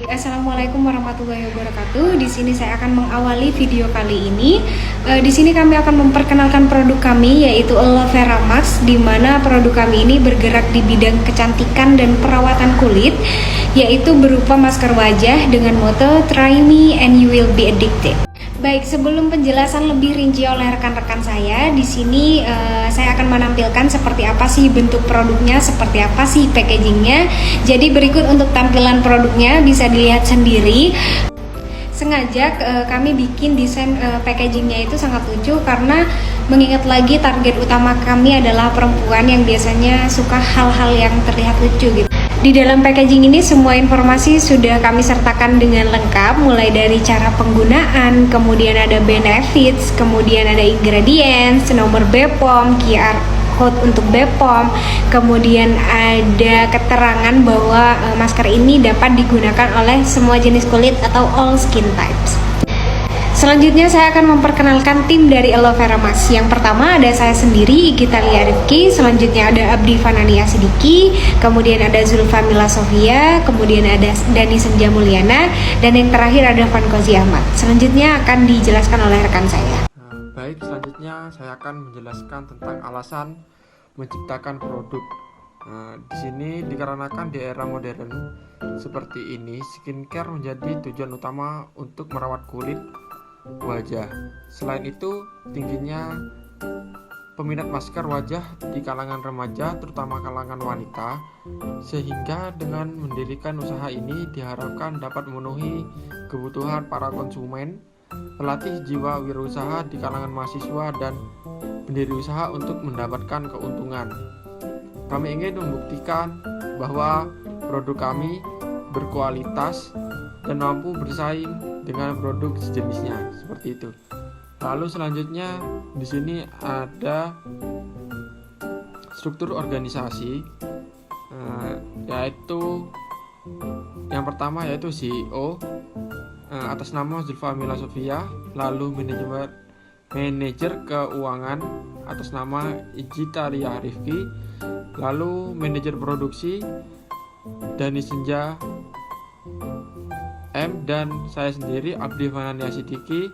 Baik, assalamualaikum warahmatullahi wabarakatuh. Di sini saya akan mengawali video kali ini. Di sini kami akan memperkenalkan produk kami, yaitu Aloe Vera Max, di mana produk kami ini bergerak di bidang kecantikan dan perawatan kulit, yaitu berupa masker wajah dengan moto "Try me and you will be addicted". Baik, sebelum penjelasan lebih rinci oleh rekan-rekan saya, di sini saya akan menampilkan seperti apa sih bentuk produknya, seperti apa sih packagingnya. Jadi berikut untuk tampilan produknya bisa dilihat sendiri. Sengaja kami bikin desain packagingnya itu sangat lucu karena mengingat lagi target utama kami adalah perempuan yang biasanya suka hal-hal yang terlihat lucu gitu. Di dalam packaging ini semua informasi sudah kami sertakan dengan lengkap, mulai dari cara penggunaan, kemudian ada benefits, kemudian ada ingredients, nomor BPOM, QR code untuk BPOM, kemudian ada keterangan bahwa masker ini dapat digunakan oleh semua jenis kulit atau all skin types. Selanjutnya saya akan memperkenalkan tim dari Aloe Vera Max. Yang pertama ada saya sendiri, Gita Lia Rifki. Selanjutnya ada Abdi Fanania Sidiki. Kemudian ada Zulfa Mila Sofia. Kemudian ada Dani Senja Mulyana. Dan yang terakhir ada Fankozi Ahmad. Selanjutnya akan dijelaskan oleh rekan saya. Baik, selanjutnya saya akan menjelaskan tentang alasan menciptakan produk. Di sini dikarenakan di era modern seperti ini, skincare menjadi tujuan utama untuk merawat kulit wajah. Selain itu, tingginya peminat masker wajah di kalangan remaja, terutama kalangan wanita, sehingga dengan mendirikan usaha ini diharapkan dapat memenuhi kebutuhan para konsumen, melatih jiwa wirausaha di kalangan mahasiswa dan pendiri usaha untuk mendapatkan keuntungan. Kami ingin membuktikan bahwa produk kami berkualitas dan mampu bersaing dengan produk sejenisnya, seperti itu. Lalu selanjutnya di sini ada struktur organisasi, yaitu yang pertama yaitu CEO atas nama Zulfa Mila Sofia, lalu manajer keuangan atas nama Gita Lia Rifki, lalu manajer produksi Dani Senja M, dan saya sendiri Abdi Fanania Sidiki,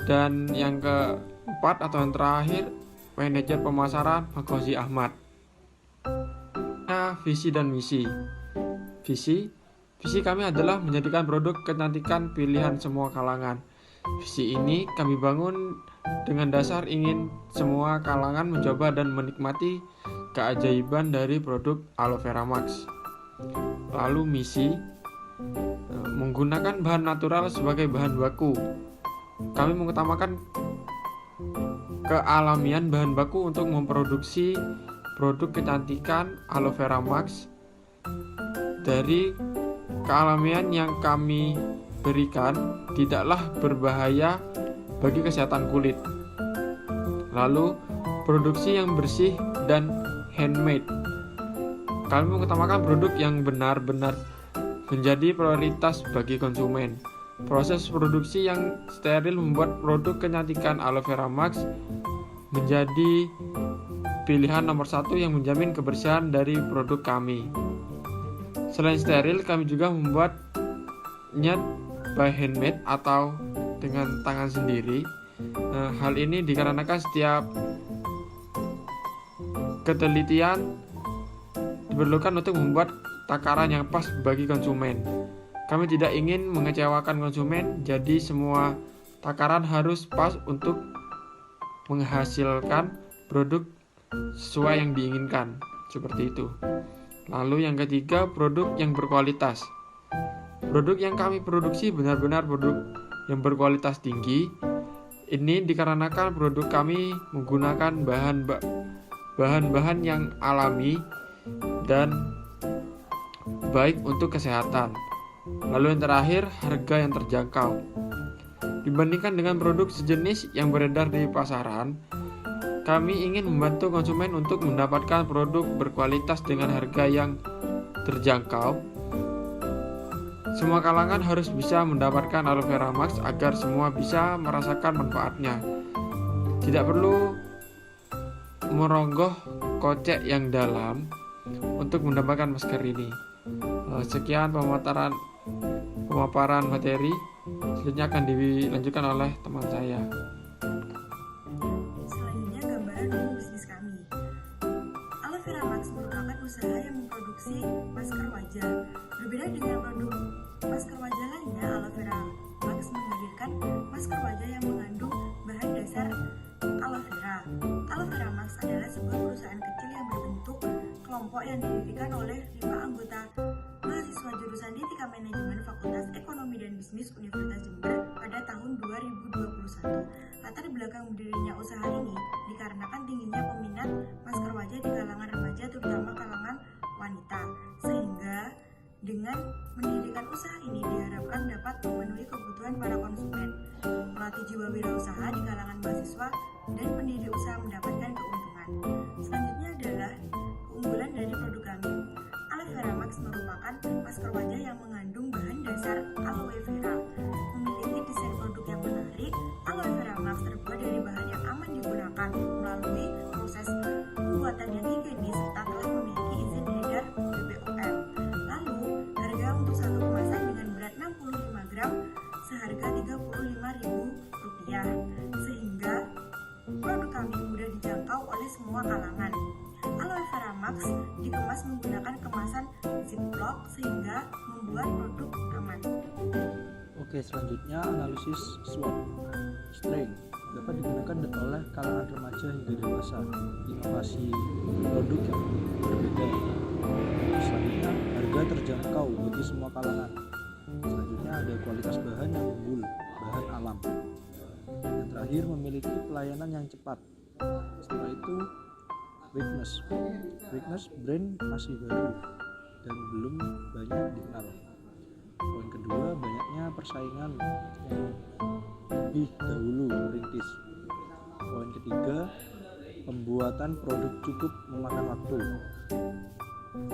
dan yang keempat atau yang terakhir manajer pemasaran Fankozi Ahmad. Visi dan misi. Visi kami adalah menjadikan produk kecantikan pilihan semua kalangan. Visi ini kami bangun dengan dasar ingin semua kalangan mencoba dan menikmati keajaiban dari produk Aloe Vera Max. Lalu misi, menggunakan bahan natural sebagai bahan baku. Kami mengutamakan kealamian bahan baku untuk memproduksi produk kecantikan Aloe Vera Max. Dari kealamian yang kami berikan tidaklah berbahaya bagi kesehatan kulit. Lalu produksi yang bersih dan handmade. Kami mengutamakan produk yang benar-benar menjadi prioritas bagi konsumen. Proses produksi yang steril membuat produk kecantikan Aloe Vera Max menjadi pilihan nomor satu yang menjamin kebersihan dari produk kami. Selain steril, kami juga membuatnya by handmade atau dengan tangan sendiri. Hal ini dikarenakan setiap ketelitian diperlukan untuk membuat takaran yang pas bagi konsumen. Kami tidak ingin mengecewakan konsumen, jadi semua takaran harus pas untuk menghasilkan produk sesuai yang diinginkan, seperti itu. Lalu yang ketiga, produk yang berkualitas. Produk yang kami produksi benar-benar produk yang berkualitas tinggi. Ini dikarenakan produk kami menggunakan bahan-bahan yang alami dan baik untuk kesehatan. Lalu yang terakhir, harga yang terjangkau. Dibandingkan dengan produk sejenis yang beredar di pasaran, kami ingin membantu konsumen untuk mendapatkan produk berkualitas dengan harga yang terjangkau. Semua kalangan harus bisa mendapatkan Aloe Vera Max agar semua bisa merasakan manfaatnya. Tidak perlu merogoh kocek yang dalam untuk mendapatkan masker ini. Sekian pemaparan pemaparan materi. Selanjutnya akan dilanjutkan oleh teman saya. Selanjutnya gambaran umum bisnis kami. Aloe Vera Max merupakan usaha yang memproduksi masker wajah. Berbeda dengan produk masker wajah lainnya, Aloe Vera Max menghadirkan masker wajah yang mengandung bahan dasar aloe vera. Aloe Vera Max adalah sebuah perusahaan kecil yang berbentuk kelompok yang didirikan oleh 5 anggota mahasiswa jurusan Etika Manajemen Fakultas Ekonomi dan Bisnis Universitas Jember pada tahun 2021. Latar belakang berdirinya usaha ini dikarenakan tingginya peminat masker wajah di kalangan remaja, terutama kalangan wanita, sehingga dengan mendirikan usaha ini diharapkan dapat memenuhi kebutuhan para konsumen, melatih jiwa wirausaha di kalangan mahasiswa, dan pendiri usaha mendapatkan keuntungan. Selanjutnya adalah keunggulan dari produk kami. Aloe Vera Max merupakan masker wajah yang mengandung bahan dasar aloe vera. Memiliki desain produk yang menarik, Aloe Vera Max terbuat dari bahan yang aman digunakan melalui proses pembuatan yang higienis serta telah memiliki izin edar BPOM. Lalu, harga untuk satu kemasan dengan berat 65 gram seharga Rp35.000, sehingga produk kami mudah dijangkau oleh semua kalangan. Aloe Vera Max dikemas menggunakan kemasan ziplock sehingga membuat produk aman. Oke, selanjutnya analisis SWOT. Strength dapat digunakan oleh kalangan remaja hingga dewasa. Inovasi produk yang berbeda. Selanjutnya, harga terjangkau bagi semua kalangan. Selanjutnya ada kualitas bahan yang unggul, bahan alam. Yang terakhir, memiliki pelayanan yang cepat. Setelah itu, weakness brand masih baru dan belum banyak dikenal. Poin kedua, banyaknya persaingan yang lebih dahulu merintis. Poin ketiga, pembuatan produk cukup memakan waktu.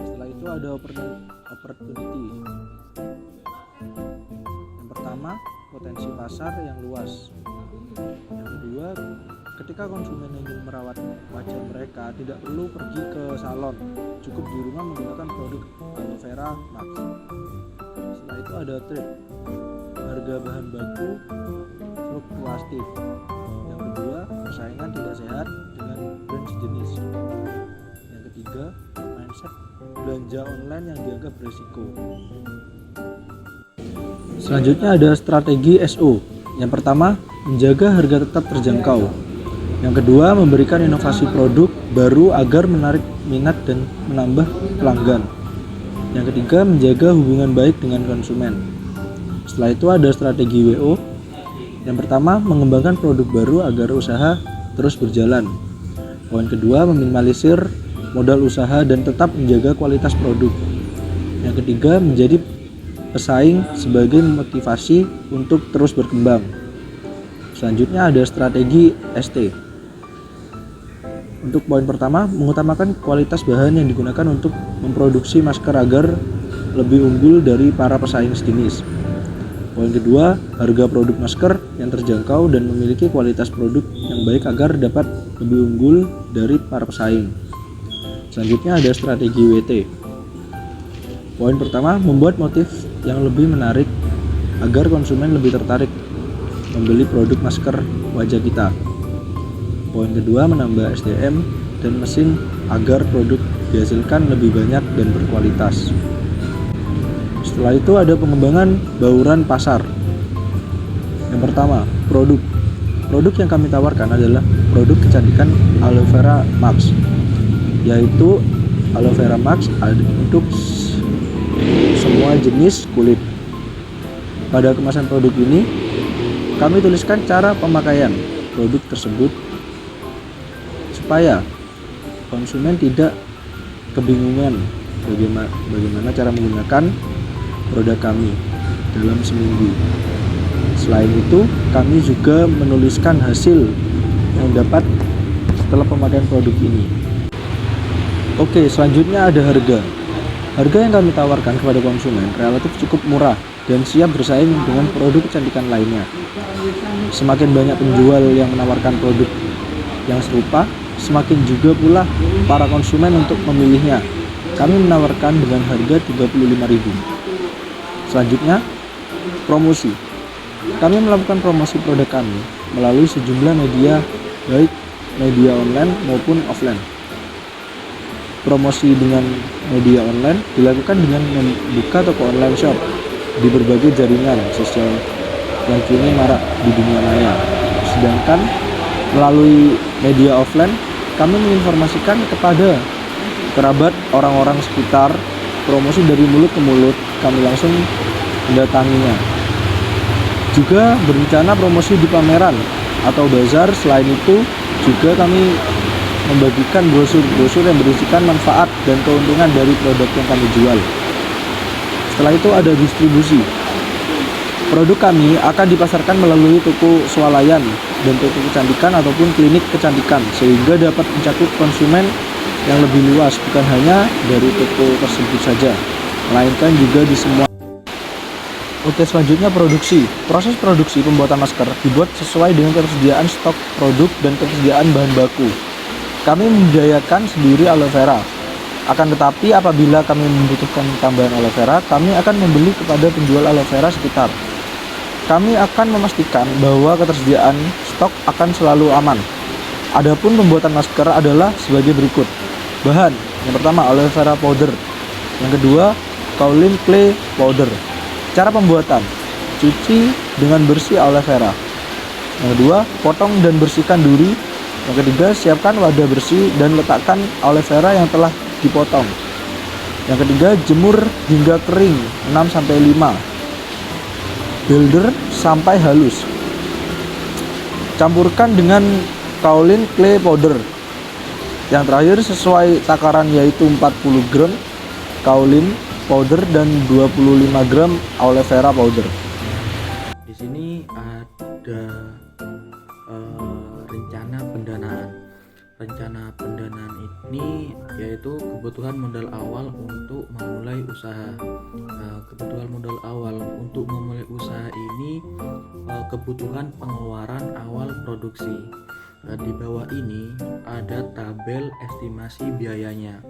Setelah itu ada opportunity. Yang pertama, potensi pasar yang luas. Yang kedua, ketika konsumen ingin merawat wajah mereka, tidak perlu pergi ke salon, cukup di rumah menggunakan produk Aloe Vera Max. Setelah itu ada trade, harga bahan baku fluktuatif. Yang kedua, persaingan tidak sehat dengan brand sejenis. Yang ketiga, mindset belanja online yang dianggap berisiko. Selanjutnya ada strategi SO. Yang pertama, menjaga harga tetap terjangkau. Yang kedua, memberikan inovasi produk baru agar menarik minat dan menambah pelanggan. Yang ketiga, menjaga hubungan baik dengan konsumen. Setelah itu ada strategi WO. Yang pertama, mengembangkan produk baru agar usaha terus berjalan. Poin kedua, meminimalisir modal usaha dan tetap menjaga kualitas produk. Yang ketiga, menjadi pesaing sebagai motivasi untuk terus berkembang. Selanjutnya ada strategi ST. Untuk poin pertama, mengutamakan kualitas bahan yang digunakan untuk memproduksi masker agar lebih unggul dari para pesaing sejenis. Poin kedua, harga produk masker yang terjangkau dan memiliki kualitas produk yang baik agar dapat lebih unggul dari para pesaing. Selanjutnya ada strategi WT. Poin pertama, membuat motif yang lebih menarik agar konsumen lebih tertarik membeli produk masker wajah kita. Poin kedua, menambah SDM dan mesin agar produk dihasilkan lebih banyak dan berkualitas. Setelah itu ada pengembangan bauran pasar. Yang pertama, produk. Produk yang kami tawarkan adalah produk kecantikan Aloe Vera Max, yaitu Aloe Vera Max untuk semua jenis kulit. Pada kemasan produk ini, kami tuliskan cara pemakaian produk tersebut supaya konsumen tidak kebingungan bagaimana cara menggunakan produk kami dalam seminggu. Selain itu, kami juga menuliskan hasil yang dapat setelah pemakaian produk ini. Oke, selanjutnya ada harga. Harga yang kami tawarkan kepada konsumen relatif cukup murah dan siap bersaing dengan produk kecantikan lainnya. Semakin banyak penjual yang menawarkan produk yang serupa, semakin juga pula para konsumen untuk memilihnya. Kami menawarkan dengan harga Rp35.000. Selanjutnya, Promosi. Kami melakukan promosi produk kami melalui sejumlah media, baik media online maupun offline. Promosi dengan media online dilakukan dengan membuka toko online shop di berbagai jaringan sosial yang kini marak di dunia maya. Sedangkan melalui media offline, kami menginformasikan kepada kerabat, orang-orang sekitar. Promosi dari mulut ke mulut, kami langsung mendatanginya. Juga berencana promosi di pameran atau bazar. Selain itu, juga kami membagikan brosur-brosur yang berisikan manfaat dan keuntungan dari produk yang kami jual. Setelah itu ada distribusi. Produk kami akan dipasarkan melalui toko swalayan dan toko kecantikan ataupun klinik kecantikan, sehingga dapat mencakup konsumen yang lebih luas, bukan hanya dari toko tersebut saja, melainkan juga di semua. Oke, selanjutnya produksi. Proses produksi pembuatan masker dibuat sesuai dengan ketersediaan stok produk dan ketersediaan bahan baku. Kami membudidayakan sendiri aloe vera. Akan tetapi apabila kami membutuhkan tambahan aloe vera, kami akan membeli kepada penjual aloe vera sekitar. Kami akan memastikan bahwa ketersediaan stok akan selalu aman. Adapun pembuatan masker adalah sebagai berikut. Bahan, yang pertama aloe vera powder, yang kedua kaolin clay powder. Cara pembuatan, cuci dengan bersih aloe vera. Yang kedua, potong dan bersihkan duri. Yang ketiga, siapkan wadah bersih dan letakkan aloe vera yang telah dipotong. Yang ketiga, jemur hingga kering 6-5. Blender sampai halus. Campurkan dengan kaolin clay powder. Yang terakhir, sesuai takaran yaitu 40 gram kaolin powder dan 25 gram aloe vera powder. Di sini ada rencana pendanaan. Rencana pendanaan ini yaitu kebutuhan modal awal untuk memulai usaha. Kebutuhan modal awal untuk memulai usaha ini kebutuhan pengeluaran awal produksi. Di bawah ini ada tabel estimasi biayanya.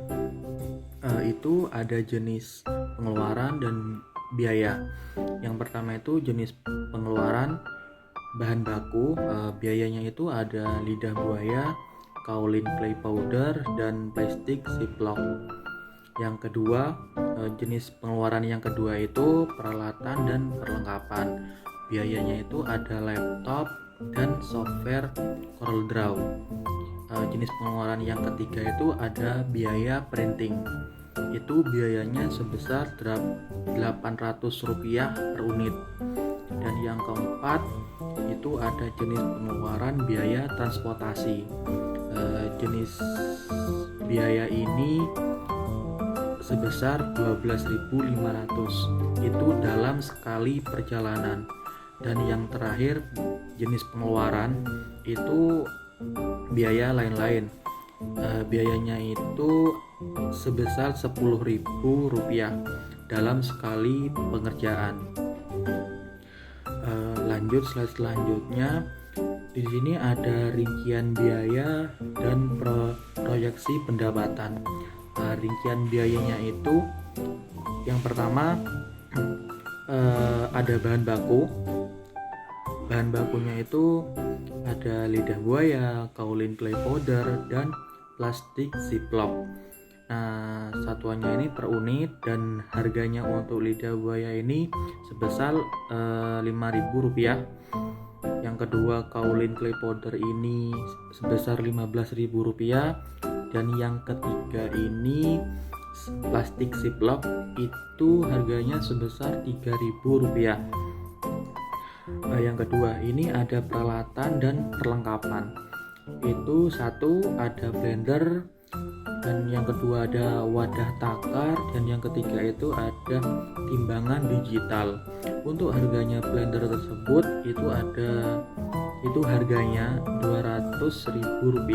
Itu ada jenis pengeluaran dan biaya. Yang pertama itu jenis pengeluaran bahan baku. Biayanya itu ada lidah buaya, kaolin clay powder, dan plastik ziplock. Yang kedua, jenis pengeluaran yang kedua itu peralatan dan perlengkapan. Biayanya itu ada laptop dan software CorelDRAW. Jenis pengeluaran yang ketiga itu ada biaya printing. Itu biayanya sebesar Rp800 per unit. Dan yang keempat itu ada jenis pengeluaran biaya transportasi. Jenis biaya ini sebesar 12.500 itu dalam sekali perjalanan. Dan yang terakhir jenis pengeluaran itu biaya lain-lain. Biayanya itu sebesar Rp10.000 dalam sekali pengerjaan. Lanjut slide selanjutnya. Di sini ada rincian biaya dan proyeksi pendapatan. Rincian biayanya itu yang pertama ada bahan baku. Bahan bakunya itu ada lidah buaya, kaolin clay powder, dan plastik ziplock. Nah, satuannya ini per unit dan harganya untuk lidah buaya ini sebesar Rp5.000. Yang kedua, kaolin clay powder ini sebesar Rp15.000, dan yang ketiga ini plastik ziplock itu harganya sebesar Rp3.000. Yang kedua, ini ada peralatan dan perlengkapan. Itu satu ada blender, dan yang kedua ada wadah takar, dan yang ketiga itu ada timbangan digital. Untuk harganya blender tersebut itu harganya Rp200.000.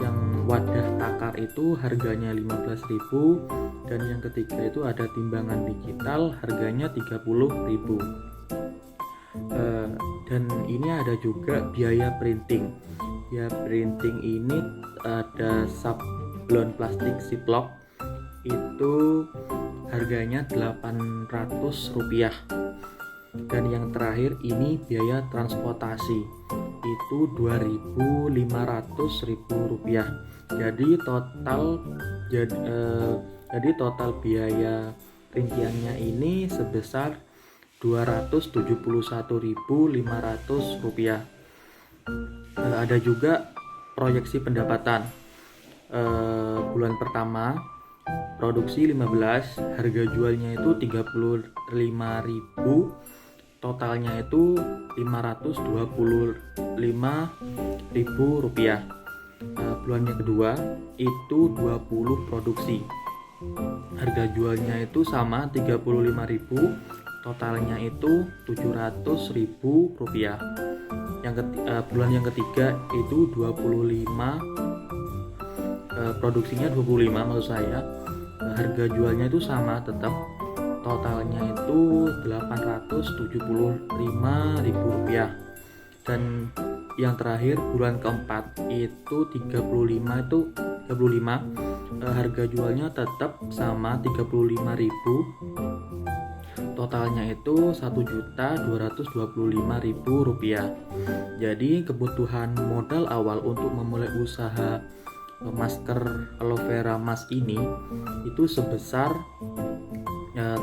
Yang wadah takar itu harganya Rp15.000, dan yang ketiga itu ada timbangan digital harganya Rp30.000. Dan ini ada juga biaya printing. Biaya printing ini ada sablon plastik ziplock itu harganya Rp800. Dan yang terakhir ini biaya transportasi itu Rp2.500.000. Jadi total biaya rinciannya ini sebesar Rp271.500. Ada juga proyeksi pendapatan. Bulan pertama produksi 15, harga jualnya itu 35.000, totalnya itu Rp525.000. Bulan yang kedua itu 20 produksi, harga jualnya itu sama 35.000, totalnya itu Rp700.000. Bulan yang ketiga itu 25, produksinya 25 maksud saya, harga jualnya itu sama tetap, totalnya itu Rp875.000. Dan yang terakhir bulan keempat itu 35, harga jualnya tetap sama 35.000, totalnya itu Rp1.225.000. Jadi kebutuhan modal awal untuk memulai usaha masker aloe vera mask ini itu sebesar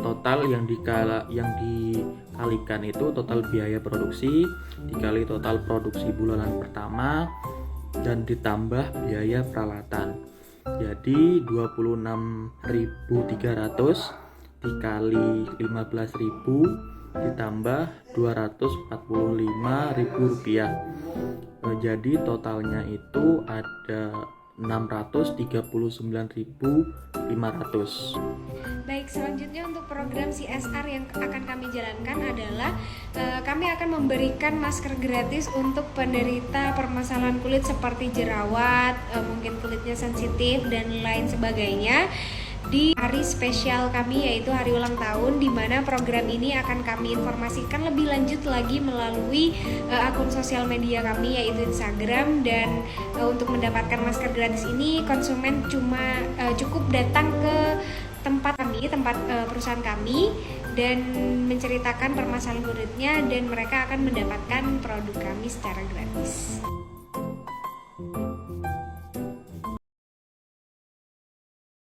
total yang dikalikan itu total biaya produksi dikali total produksi bulanan pertama dan ditambah biaya peralatan. Jadi 26.300 dikali 15.000 ditambah Rp245.000. Jadi totalnya itu ada Rp639.500. Baik, selanjutnya untuk program CSR yang akan kami jalankan adalah kami akan memberikan masker gratis untuk penderita permasalahan kulit seperti jerawat, mungkin kulitnya sensitif dan lain sebagainya, di hari spesial kami yaitu hari ulang tahun, di mana program ini akan kami informasikan lebih lanjut lagi melalui akun sosial media kami yaitu Instagram. Dan untuk mendapatkan masker gratis ini konsumen cukup datang ke tempat perusahaan kami dan menceritakan permasalahan kulitnya dan mereka akan mendapatkan produk kami secara gratis.